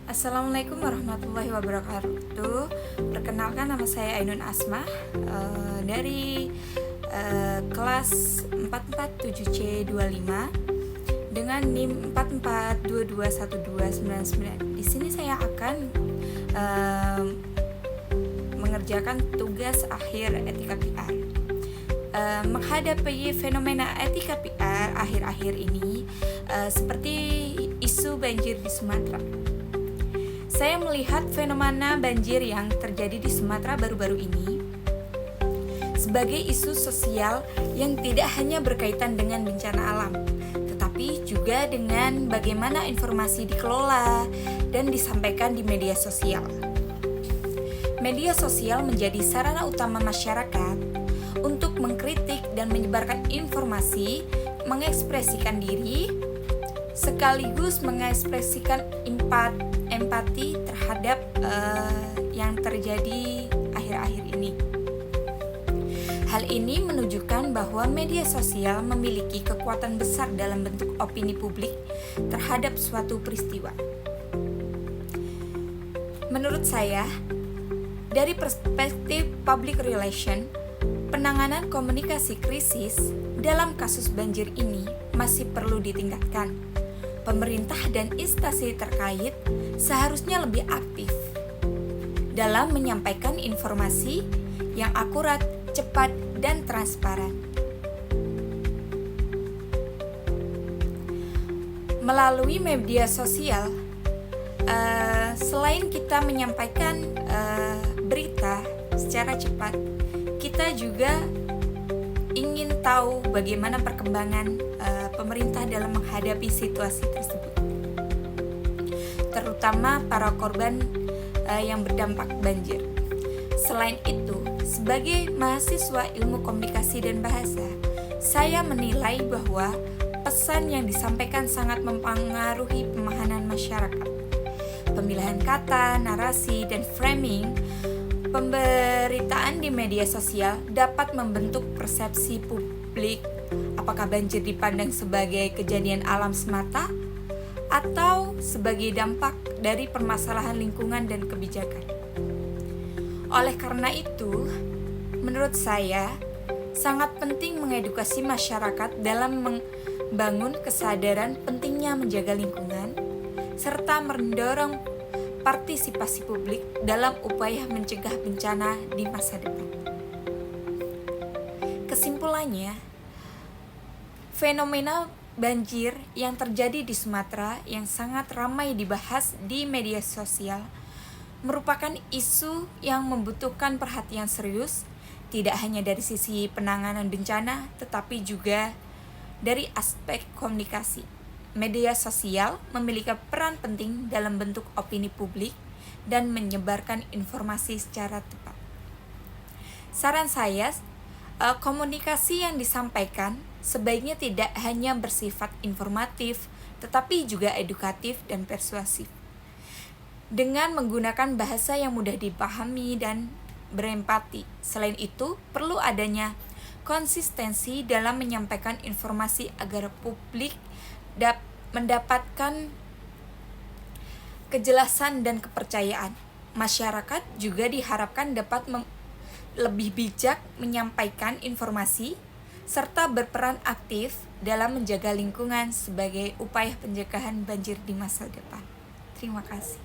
Assalamualaikum warahmatullahi wabarakatuh. Perkenalkan, nama saya Ainun Asma dari kelas 447C25 dengan NIM 44221299. Di sini saya akan mengerjakan tugas akhir etika PR. Menghadapi fenomena etika PR akhir-akhir ini seperti isu banjir di Sumatera. Saya melihat fenomena banjir yang terjadi di Sumatera baru-baru ini sebagai isu sosial yang tidak hanya berkaitan dengan bencana alam, tetapi juga dengan bagaimana informasi dikelola dan disampaikan di media sosial. Media sosial menjadi sarana utama masyarakat untuk mengkritik dan menyebarkan informasi, mengekspresikan diri, sekaligus mengekspresikan empati terhadap yang terjadi akhir-akhir ini. Hal ini menunjukkan bahwa media sosial memiliki kekuatan besar dalam bentuk opini publik terhadap suatu peristiwa. Menurut saya, dari perspektif public relation, penanganan komunikasi krisis dalam kasus banjir ini masih perlu ditingkatkan. Pemerintah dan instansi terkait seharusnya lebih aktif dalam menyampaikan informasi yang akurat, cepat, dan transparan. Melalui media sosial, selain kita menyampaikan berita secara cepat, kita juga ingin tahu bagaimana perkembangan pemerintah dalam menghadapi situasi tersebut, terutama para korban yang berdampak banjir. Selain itu, sebagai mahasiswa ilmu komunikasi dan bahasa, saya menilai bahwa pesan yang disampaikan sangat mempengaruhi pemahaman masyarakat. Pemilihan kata, narasi, dan framing pemberitaan di media sosial dapat membentuk persepsi publik apakah banjir dipandang sebagai kejadian alam semata atau sebagai dampak dari permasalahan lingkungan dan kebijakan. Oleh karena itu, menurut saya sangat penting mengedukasi masyarakat dalam membangun kesadaran pentingnya menjaga lingkungan serta mendorong partisipasi publik dalam upaya mencegah bencana di masa depan. Kesimpulannya, fenomena banjir yang terjadi di Sumatera yang sangat ramai dibahas di media sosial merupakan isu yang membutuhkan perhatian serius, tidak hanya dari sisi penanganan bencana, tetapi juga dari aspek komunikasi. Media sosial memiliki peran penting dalam bentuk opini publik dan menyebarkan informasi secara tepat. Saran saya, komunikasi yang disampaikan sebaiknya tidak hanya bersifat informatif, tetapi juga edukatif dan persuasif. Dengan menggunakan bahasa yang mudah dipahami dan berempati. Selain itu, perlu adanya konsistensi dalam menyampaikan informasi agar publik mendapatkan kejelasan dan kepercayaan. Masyarakat juga diharapkan dapat lebih bijak menyampaikan informasi serta berperan aktif dalam menjaga lingkungan sebagai upaya pencegahan banjir di masa depan. Terima kasih.